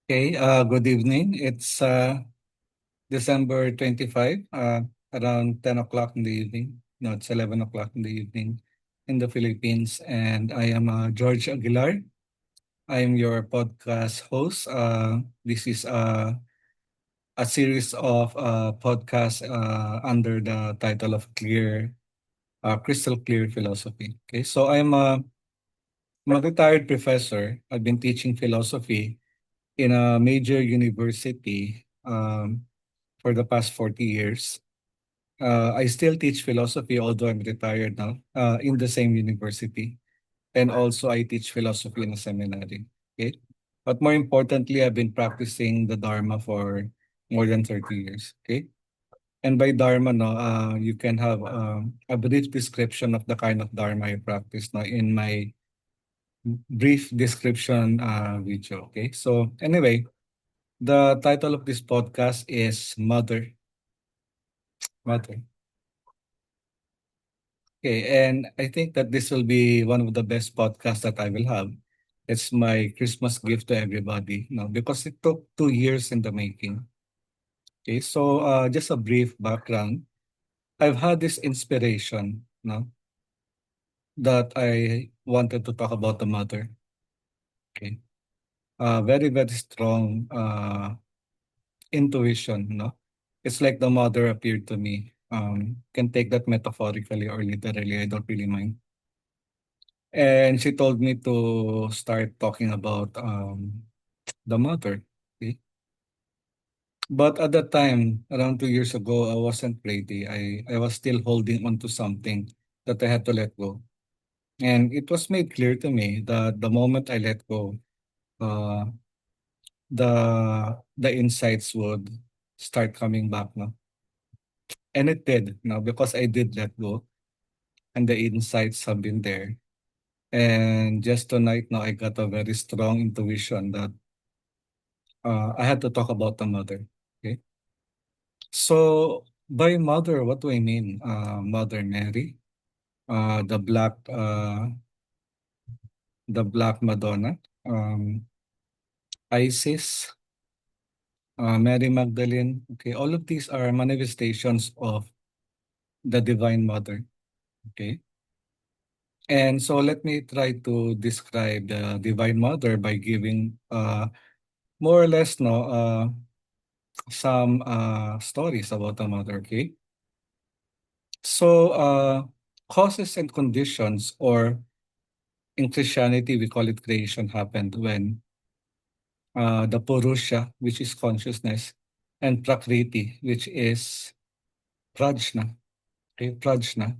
Okay, good evening. It's December 25, around 10 o'clock in the evening. No, it's 11 o'clock in the evening in the Philippines. And I am George Aguilar. I am your podcast host. This is a series of podcasts under the title of Crystal Clear Philosophy. Okay, so I'm a retired professor. I've been teaching philosophy in a major university for the past 40 years. I still teach philosophy, although I'm retired now, in the same university. And also, I teach philosophy in a seminary. Okay. But more importantly, I've been practicing the Dharma for more than 30 years. Okay. And by Dharma, no, you can have a brief description of the kind of Dharma I practice now in my brief description video. Okay. So, anyway, the title of this podcast is Mother. Okay, and I think that this will be one of the best podcasts that I will have. It's my Christmas gift to everybody, because it took 2 years in the making. Okay, so just a brief background. I've had this inspiration, that I wanted to talk about the mother. Okay, very very strong intuition, It's like the mother appeared to me. Can take that metaphorically or literally. I don't really mind. And she told me to start talking about the mother. Okay? But at that time, around 2 years ago, I wasn't ready. I was still holding on to something that I had to let go. And it was made clear to me that the moment I let go, uh, the insights would start coming back now. And it did, because I did let go and the insights have been there. And just tonight now I got a very strong intuition that I had to talk about the mother. Okay. So by mother, what do I mean? Mother Mary, uh, the black, uh, the Black Madonna, um, Isis, Mary Magdalene. Okay, all of these are manifestations of the Divine Mother. Okay, and so let me try to describe the Divine Mother by giving more or less some stories about the mother. Okay. So, causes and conditions, or in Christianity, we call it creation, happened when the Purusha, which is consciousness, and Prakriti, which is Prajna, okay, Prajna,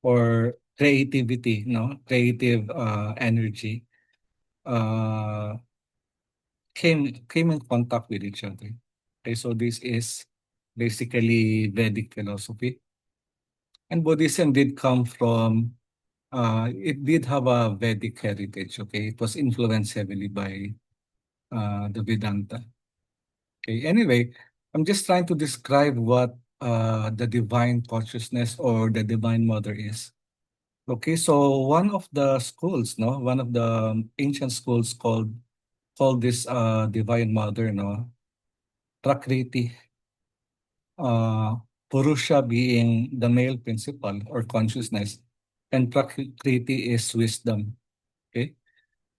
or creativity, creative energy, uh, came in contact with each other. Okay, so this is basically Vedic philosophy. And Buddhism did come from it did have a Vedic heritage, okay? It was influenced heavily by the Vedanta. Okay, anyway, I'm just trying to describe what the divine consciousness or the divine mother is. Okay, so one of the schools, one of the ancient schools called this divine mother, Prakriti, uh, Purusha being the male principle or consciousness, and Prakriti is wisdom. Okay,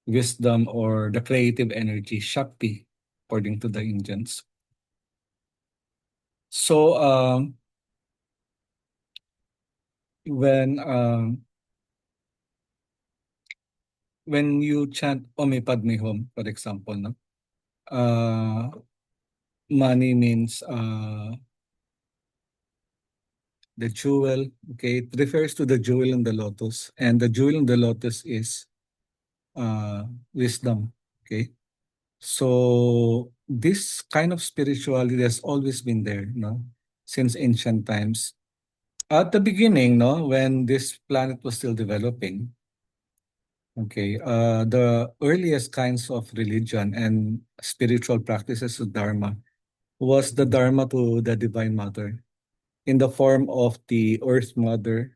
wisdom or the creative energy, Shakti, according to the Indians. So when um, when you chant Ome Padme Hum, for example, uh, money means the jewel. Okay, it refers to the jewel in the lotus, and the jewel in the lotus is uh, wisdom. Okay, so this kind of spirituality has always been there, since ancient times. At the beginning, when this planet was still developing, okay, the earliest kinds of religion and spiritual practices of Dharma was the Dharma to the Divine Mother in the form of the Earth Mother,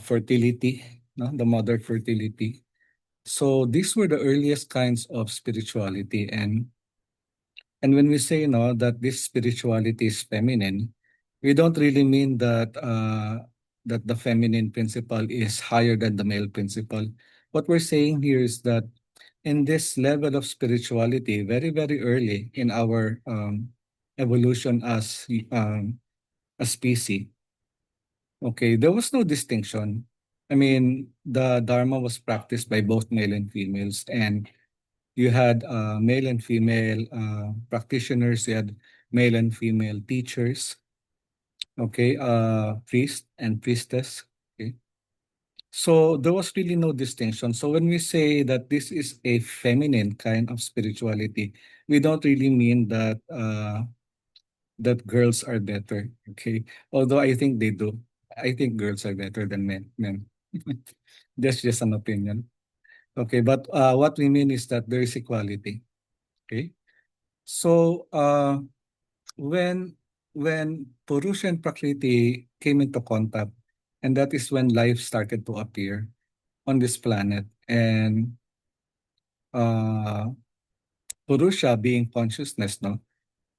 fertility, no? The Mother fertility. So these were the earliest kinds of spirituality, and And when we say no that this spirituality is feminine, we don't really mean that that the feminine principle is higher than the male principle. What we're saying here is that in this level of spirituality, very very early in our evolution as a species, okay, there was no distinction. I mean, the dharma was practiced by both male and females, and you had male and female practitioners, you had male and female teachers, okay, priest and priestess, okay. So there was really no distinction. So when we say that this is a feminine kind of spirituality, we don't really mean that that girls are better, okay. Although I think they do. I think girls are better than men. That's just an opinion. Okay, but what we mean is that there is equality. Okay. So when Purusha and Prakriti came into contact, and that is when life started to appear on this planet. And uh, Purusha, being consciousness, no,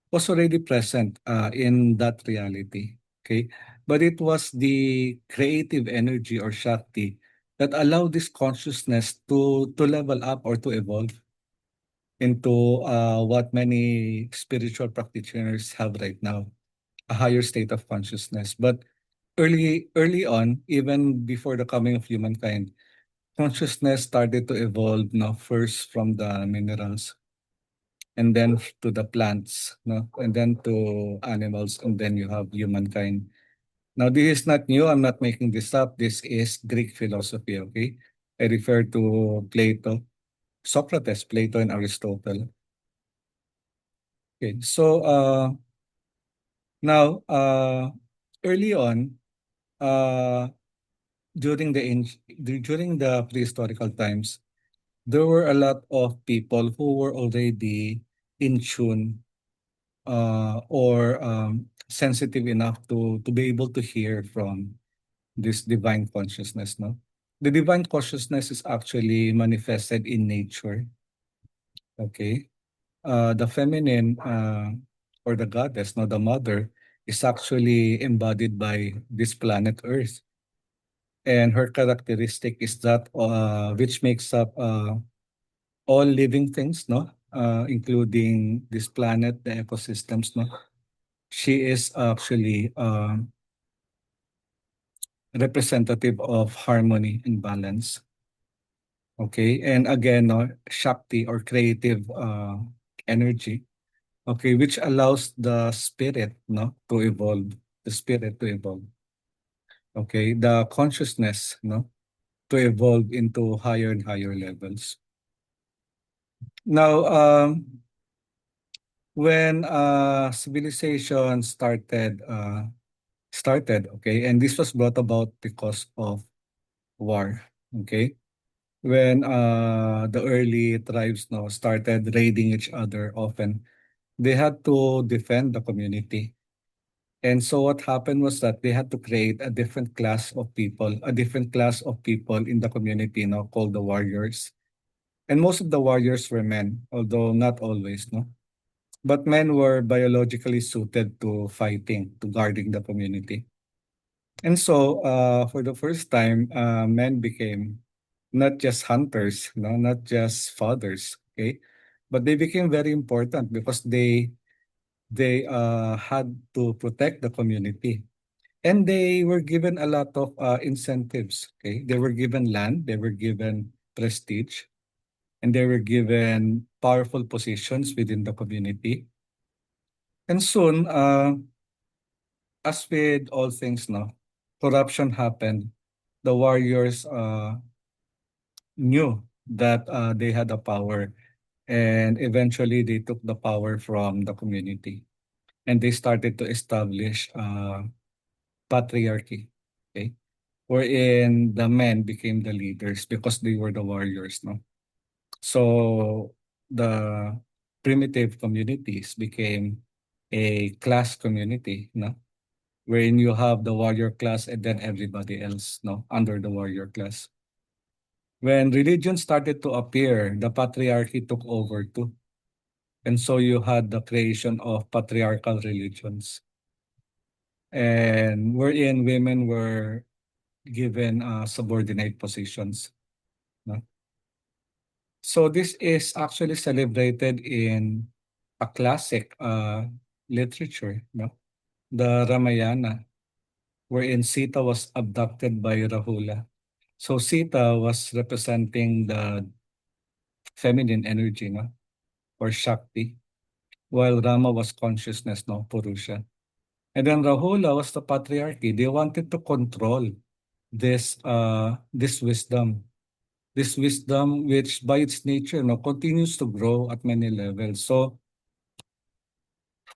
was already present in that reality. Okay, but it was the creative energy or Shakti that allowed this consciousness to level up or to evolve into what many spiritual practitioners have right now, a higher state of consciousness. But early on, even before the coming of humankind, consciousness started to evolve now first from the minerals and then to the plants, no, and then to animals, and then you have humankind. Now this is not new. I'm not making this up. This is Greek philosophy. Okay, I refer to Plato, Socrates, Plato, and Aristotle. Okay, so now early on, uh, during the prehistorical times, there were a lot of people who were already in tune or sensitive enough to be able to hear from this divine consciousness. No, the divine consciousness is actually manifested in nature. Okay, the feminine or the goddess, no, the mother is actually embodied by this planet Earth. And her characteristic is that which makes up all living things, no, including this planet, the ecosystems, no. She is actually representative of harmony and balance. Okay, and again, no, Shakti or creative energy. Okay, which allows the spirit, no, to evolve, the spirit to evolve. Okay, the consciousness, no, to evolve into higher and higher levels. Now, when civilization started, okay, and this was brought about because of war, okay, when the early tribes now started raiding each other often, they had to defend the community. And so what happened was that they had to create a different class of people, a different class of people in the community now called the warriors. And most of the warriors were men, although not always, no. But men were biologically suited to fighting, to guarding the community. And so, for the first time, men became not just hunters, no, not just fathers, okay, but they became very important because they had to protect the community, and they were given a lot of incentives. Okay, they were given land, they were given prestige, and they were given powerful positions within the community. And soon, as with all things, no, corruption happened. The warriors knew that they had the power, and eventually they took the power from the community, and they started to establish patriarchy. Okay, wherein the men became the leaders because they were the warriors. No, so the primitive communities became a class community. No, wherein you have the warrior class and then everybody else, no, under the warrior class. When religion started to appear, the patriarchy took over too. And so you had the creation of patriarchal religions, and wherein women were given subordinate positions. No? So this is actually celebrated in a classic literature, no? The Ramayana, wherein Sita was abducted by Rahula. So Sita was representing the feminine energy, no? Or Shakti, while Rama was consciousness, no? Purusha. And then Rahula was the patriarchy. They wanted to control this wisdom. This wisdom which by its nature no continues to grow at many levels. So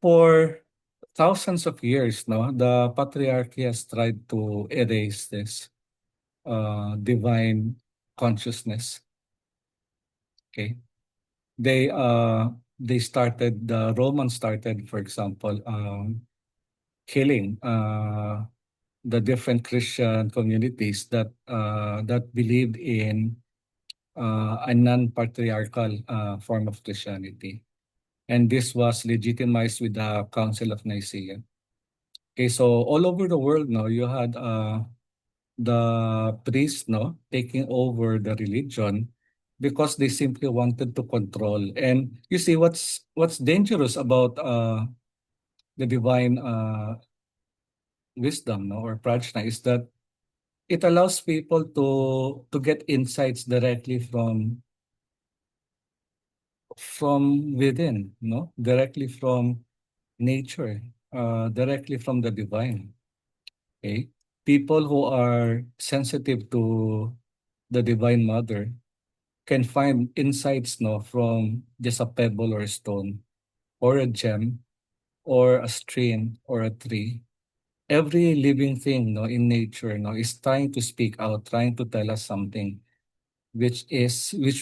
for thousands of years, no, the patriarchy has tried to erase this divine consciousness. Okay. They started the Romans started, for example, killing the different Christian communities that believed in a non-patriarchal form of Christianity. And this was legitimized with the Council of Nicaea. Okay, so all over the world now, you had the priests no, taking over the religion because they simply wanted to control. And you see, what's dangerous about the divine wisdom no, or prajna is that it allows people to get insights directly from within, no? Directly from nature, directly from the divine. Okay? People who are sensitive to the Divine Mother can find insights no, from just a pebble or a stone, or a gem, or a stream, or a tree. Every living thing no, in nature no, is trying to speak out, trying to tell us something, which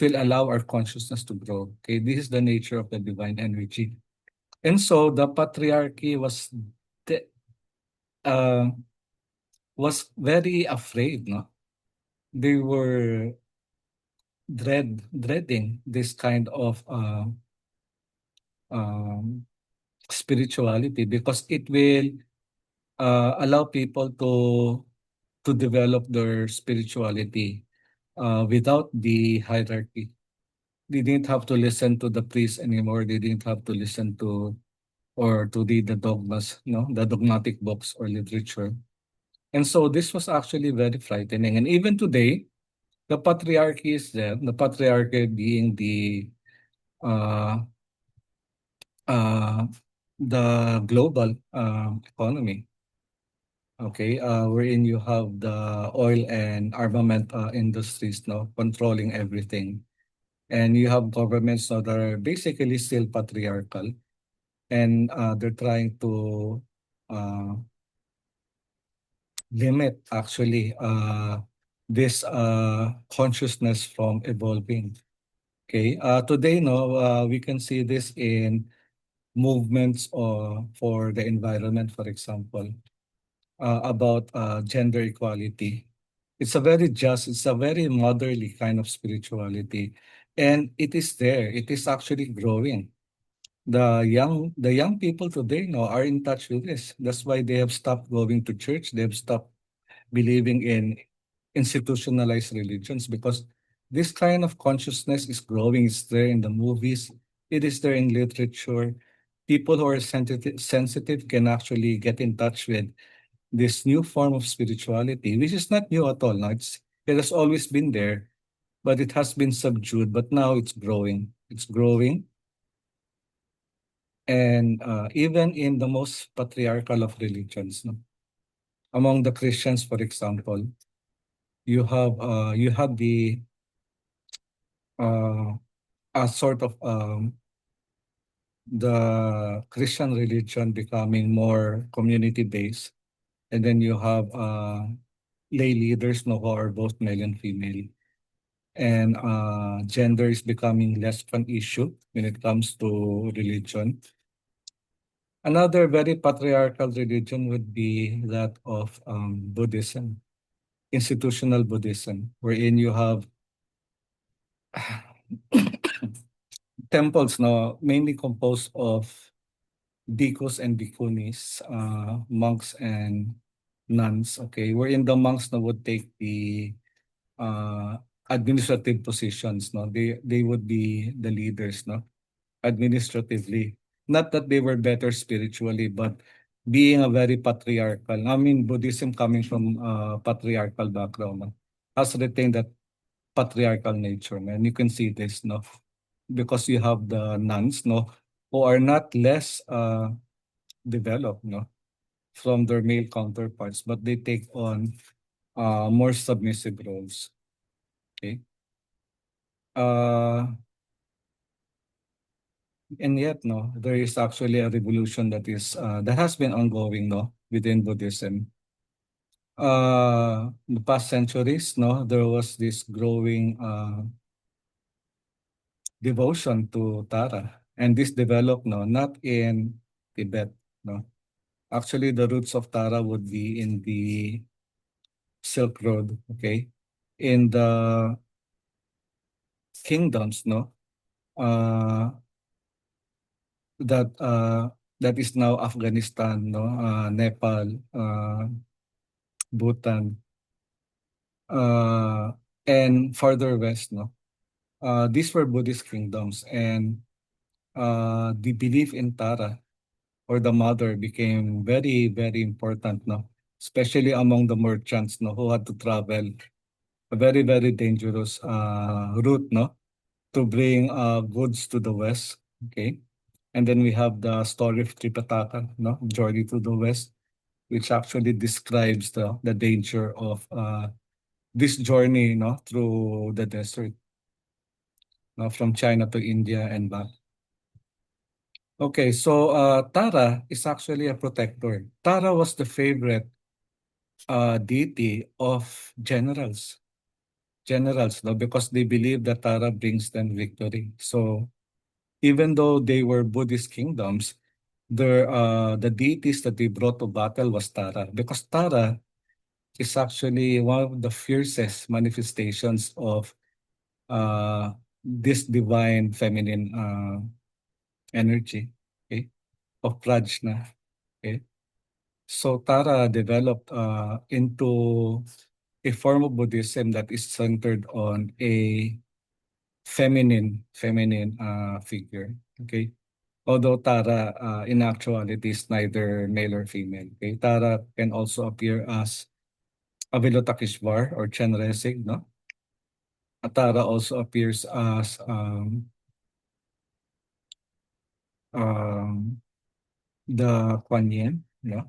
will allow our consciousness to grow. Okay, this is the nature of the divine energy. And so the patriarchy the, uh, was very afraid, no? They were dreading this kind of um, spirituality because it will allow people to develop their spirituality without the hierarchy. They didn't have to listen to the priest anymore. They didn't have to listen to or to read the dogmas, no, the dogmatic books or literature. And so this was actually very frightening. And even today, the patriarchy is there. The patriarchy being uh, uh, the global economy. Okay, wherein you have the oil and armament industries now controlling everything, and you have governments now that are basically still patriarchal, and they're trying to uh, limit actually this consciousness from evolving. Okay, today no, we can see this in movements for the environment, for example, about gender equality. It's a very motherly kind of spirituality, and it is there. It is actually growing. The young people today now are in touch with this. That's why they have stopped going to church. They have stopped believing in institutionalized religions because this kind of consciousness is growing. It's there in the movies. It is there in literature. People who are sensitive can actually get in touch with this new form of spirituality, which is not new at all. No? It has always been there, but it has been subdued. But now it's growing. It's growing. And even in the most patriarchal of religions, no? Among the Christians, for example, you have uh, a sort of the Christian religion becoming more community based, and then you have lay leaders no, who are both male and female, and gender is becoming less of an issue when it comes to religion. Another very patriarchal religion would be that of Buddhism, institutional Buddhism, wherein you have temples, no, mainly composed of bhikkhus and bhikkhunis, monks and nuns, okay, wherein the monks, no, would take the uh, administrative positions, no, they would be the leaders, no, administratively. Not that they were better spiritually, but being a very patriarchal. I mean, Buddhism coming from patriarchal background, no, has retained that patriarchal nature, and you can see this, no, because you have the nuns, no, who are not less developed, no, from their male counterparts, but they take on more submissive roles. Okay. Uh, and yet, no, there is actually a revolution that has been ongoing, no, within Buddhism. The past centuries, no, there was this growing devotion to Tara, and this developed, no, not in Tibet, no. Actually, the roots of Tara would be in the Silk Road, okay, in the kingdoms, no, uh, that that is now Afghanistan, no, Nepal, Bhutan, uh, and farther west, no. These were Buddhist kingdoms, and the belief in Tara or the mother became very, very important, no, especially among the merchants, no, who had to travel a very, very dangerous route, no, to bring goods to the west. Okay. And then we have the story of Tripitaka, no, Journey to the West, which actually describes the danger of this journey, no, through the desert, no, from China to India and back. Okay, so Tara is actually a protector. Tara was the favorite deity of generals. Generals, no, because they believe that Tara brings them victory. So even though they were Buddhist kingdoms, the deities that they brought to battle was Tara, because Tara is actually one of the fiercest manifestations of this divine feminine energy, okay, of Prajna. Okay, so Tara developed into a form of Buddhism that is centered on a feminine figure. Okay, although Tara in actuality is neither male or female. Okay, Tara can also appear as Avalokiteshvar or Chenresig, no? Tara also appears as um, the Kuan Yin, no?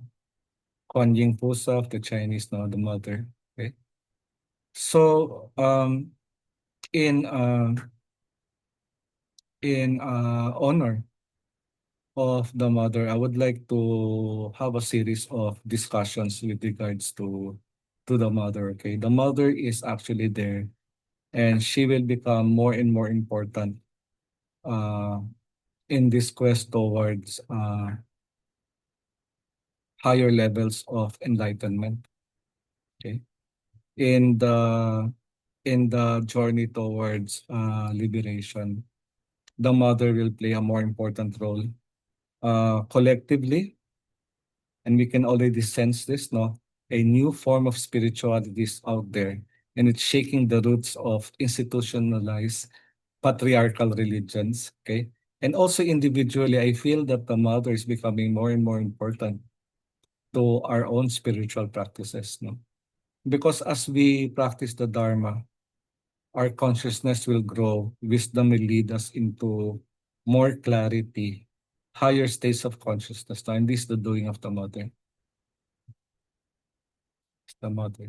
Kuan Yin Pusa of the Chinese, no, the mother. Okay. So in uh, in honor of the mother, I would like to have a series of discussions with regards to the mother. Okay, the mother is actually there, and she will become more and more important uh, in this quest towards higher levels of enlightenment. Okay, in the journey towards liberation, the mother will play a more important role collectively, and we can already sense this, no? A new form of spirituality is out there, and it's shaking the roots of institutionalized patriarchal religions, okay? And also individually, I feel that the mother is becoming more and more important to our own spiritual practices, no? Because as we practice the Dharma, our consciousness will grow, wisdom will lead us into more clarity, higher states of consciousness, no? And this is the doing of the mother. The mother.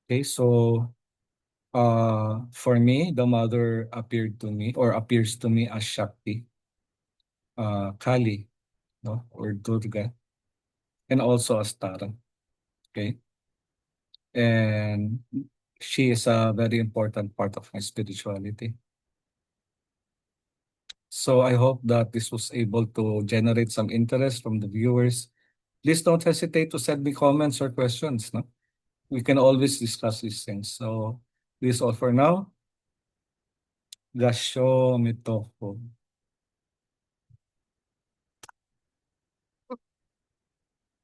Okay, so for me, the mother appeared to me or appears to me as Shakti, Kali, no, or Durga, and also as Tara. Okay, and she is a very important part of my spirituality. So I hope that this was able to generate some interest from the viewers. Please don't hesitate to send me comments or questions. No, we can always discuss these things. So this is all for now. Gasho Mitoho.